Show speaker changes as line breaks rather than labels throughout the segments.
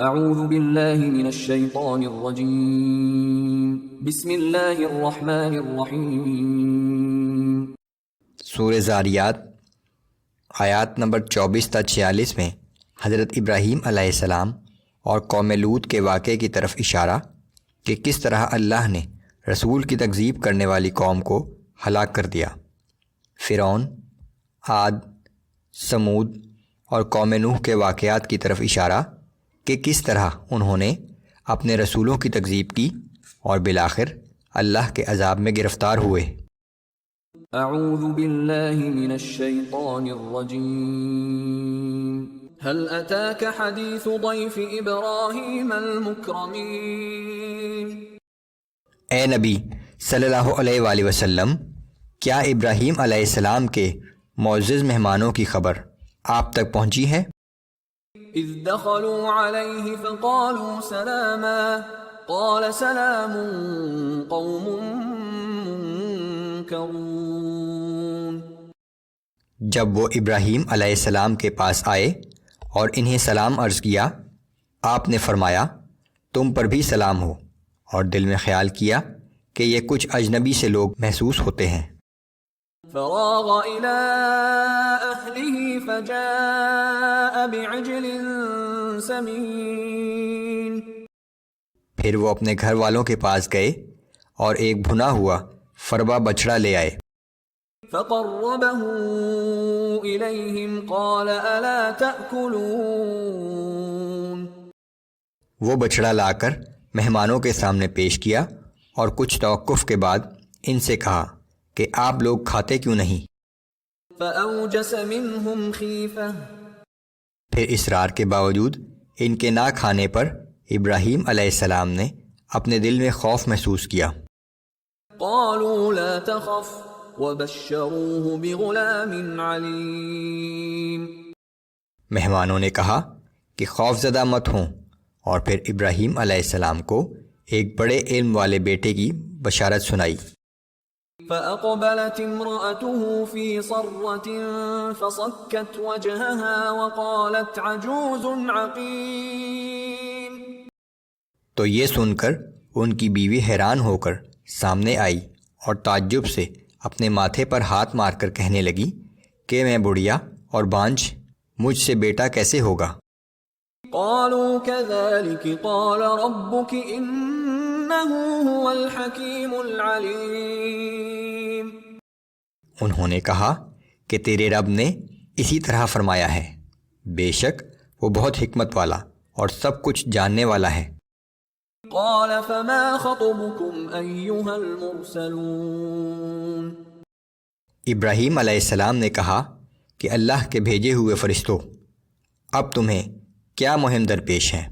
اعوذ باللہ من الشیطان الرجیم بسم اللہ الرحمن الرحیم۔
سورہ زاریات آیات نمبر 24 تا 46 میں حضرت ابراہیم علیہ السلام اور قوم لوط کے واقعے کی طرف اشارہ کہ کس طرح اللہ نے رسول کی تکذیب کرنے والی قوم کو ہلاک کر دیا۔ فرعون، عاد، سمود اور قوم نوح کے واقعات کی طرف اشارہ کہ کس طرح انہوں نے اپنے رسولوں کی تکذیب کی اور بالآخر اللہ کے عذاب میں گرفتار ہوئے۔
اعوذ باللہ من الشیطان الرجیم۔ هل اتاک حدیث ضیف ابراہیم المکرمین۔
اے نبی صلی اللہ علیہ وآلہ وسلم، کیا ابراہیم علیہ السلام کے معزز مہمانوں کی خبر آپ تک پہنچی ہے؟
اذ دخلوا علیہ فقالوا سلاما قال سلام قوم منکرون۔
جب وہ ابراہیم علیہ السلام کے پاس آئے اور انہیں سلام عرض کیا، آپ نے فرمایا تم پر بھی سلام ہو، اور دل میں خیال کیا کہ یہ کچھ اجنبی سے لوگ محسوس ہوتے ہیں۔
فراغ إلى أهله فجاء بعجل سمين۔
پھر وہ اپنے گھر والوں کے پاس گئے اور ایک بھنا ہوا فربا بچڑا لے آئے۔
فقربه إليهم قال ألا تأكلون۔
وہ بچڑا لا کر مہمانوں کے سامنے پیش کیا اور کچھ توقف کے بعد ان سے کہا کہ آپ لوگ کھاتے کیوں نہیں؟
فأوجس منهم خیفة۔
پھر اصرار کے باوجود ان کے نہ کھانے پر ابراہیم علیہ السلام نے اپنے دل میں خوف محسوس کیا۔
قالوا لا تخف وبشروه بغلام علیم۔
مہمانوں نے کہا کہ خوف زدہ مت ہوں، اور پھر ابراہیم علیہ السلام کو ایک بڑے علم والے بیٹے کی بشارت سنائی۔
فأقبلت امرأته في صرة فصكت وجهها وقالت عجوز عقيم۔
تو یہ سن کر ان کی بیوی حیران ہو کر سامنے آئی اور تعجب سے اپنے ماتھے پر ہاتھ مار کر کہنے لگی کہ میں بڑھیا اور بانجھ، مجھ سے بیٹا کیسے ہوگا؟
قالوا كذلك قال ربك إنه هو الحكيم العليم۔
انہوں نے کہا کہ تیرے رب نے اسی طرح فرمایا ہے، بے شک وہ بہت حکمت والا اور سب کچھ جاننے والا ہے۔
قال فما خطبكم أيها المرسلون۔
ابراہیم علیہ السلام نے کہا کہ اللہ کے بھیجے ہوئے فرشتوں، اب تمہیں کیا مہم درپیش ہے؟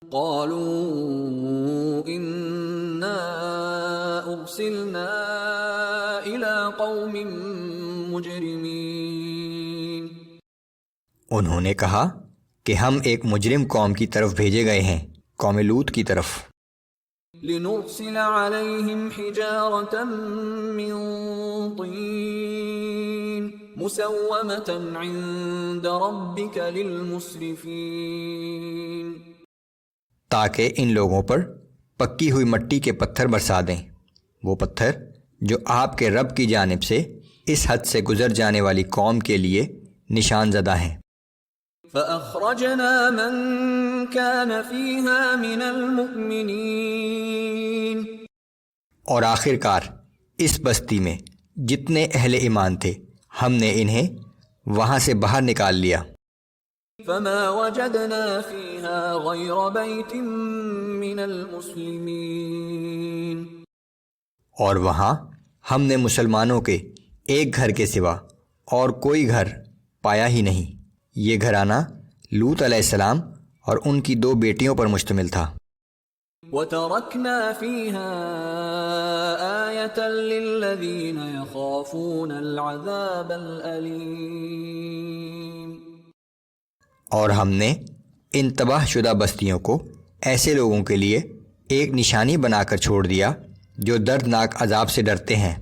قالوا إنا أرسلنا إلى قوم مجرمين۔
انہوں نے کہا کہ ہم ایک مجرم قوم کی طرف بھیجے گئے ہیں، قوم لوط کی طرف۔
لنرسل عليهم حجارة من طين مسومة عند ربك للمسرفين۔
تاکہ ان لوگوں پر پکی ہوئی مٹی کے پتھر برسا دیں، وہ پتھر جو آپ کے رب کی جانب سے اس حد سے گزر جانے والی قوم کے لیے نشان زدہ ہیں۔
فأخرجنا من كان فيها من المؤمنين۔
اور آخر کار اس بستی میں جتنے اہل ایمان تھے ہم نے انہیں وہاں سے باہر نکال لیا۔
فما وجدنا فيها غير بيت من المسلمين۔
اور وہاں ہم نے مسلمانوں کے ایک گھر کے سوا اور کوئی گھر پایا ہی نہیں۔ یہ گھرانہ لوط علیہ السلام اور ان کی 2 بیٹیوں پر مشتمل تھا۔
وَتَرَكْنَا فِيهَا آيَةً لِّلَّذِينَ يَخَافُونَ الْعَذَابَ الْأَلِيمَ۔
اور ہم نے ان تباہ شدہ بستیوں کو ایسے لوگوں کے لیے ایک نشانی بنا کر چھوڑ دیا جو دردناک عذاب سے ڈرتے ہیں۔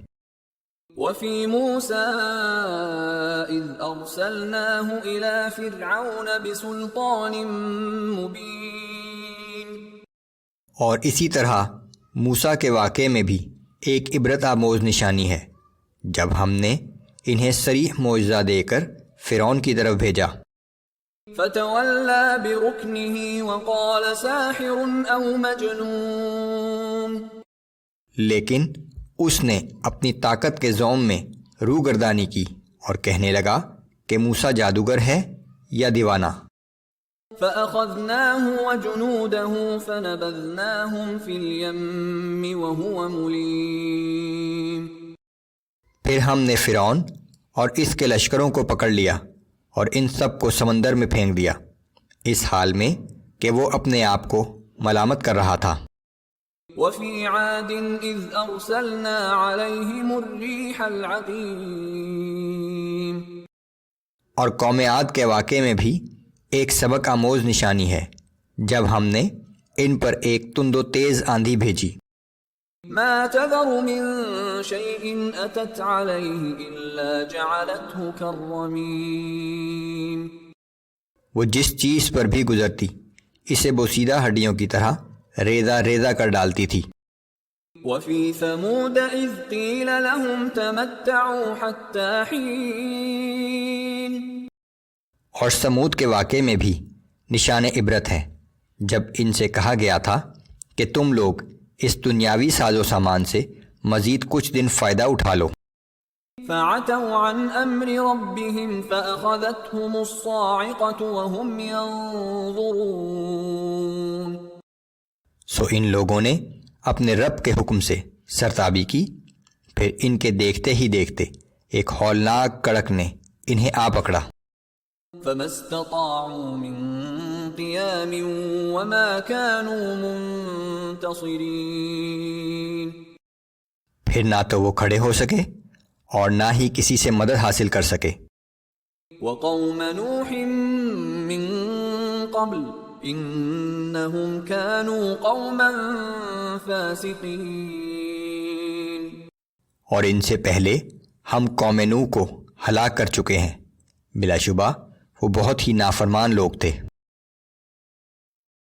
وفي موسى إذ أرسلناه إلى فرعون بسلطان مبين۔
اور اسی طرح موسیٰ کے واقعے میں بھی ایک عبرت آموز نشانی ہے جب ہم نے انہیں صریح معجزہ دے کر فرعون کی طرف بھیجا۔
فتولى بركنه وقال ساحر أو مجنون،
لیکن اس نے اپنی طاقت کے زوم میں روگردانی کی اور کہنے لگا کہ موسیٰ جادوگر ہے یا دیوانہ۔
فأخذناه وجنوده فنبذناهم في اليم وهو مليم،
پھر ہم نے فرعون اور اس کے لشکروں کو پکڑ لیا اور ان سب کو سمندر میں پھینک دیا، اس حال میں کہ وہ اپنے آپ کو ملامت کر رہا تھا۔
وفي عاد إذ أرسلنا عليهم الريح العقيم،
اور قوم عاد کے واقعے میں بھی ایک سبق آموز نشانی ہے جب ہم نے ان پر ایک تند و تیز آندھی بھیجی۔
ما تذر من شيء أتت عليه إلا جعلته كالرميم،
وہ جس چیز پر بھی گزرتی اسے بوسیدہ ہڈیوں کی طرح ریزہ ریزہ کر ڈالتی تھی۔
وفي ثمود إذ قيل لهم تمتعوا حتى حين،
اور سمود کے واقعے میں بھی نشان عبرت ہے جب ان سے کہا گیا تھا کہ تم لوگ اس دنیاوی ساز و سامان سے مزید کچھ دن فائدہ اٹھا لو۔
فعتوا عن امر ربهم فاخذتهم الصاعقة وهم ينظرون،
سو ان لوگوں نے اپنے رب کے حکم سے سرتابی کی، پھر ان کے دیکھتے ہی دیکھتے ایک ہولناک کڑک نے انہیں آ پکڑا۔
فما استطاعوا من قيام وما كانوا منتصرين،
پھر نہ تو وہ کھڑے ہو سکے اور نہ ہی کسی سے مدد حاصل کر سکے۔
وقوم نوح من قبل انهم كانوا قوما فاسقين،
اور ان سے پہلے ہم قوم نوح کو ہلاک کر چکے ہیں، بلا شبہ وہ بہت ہی نافرمان لوگ تھے۔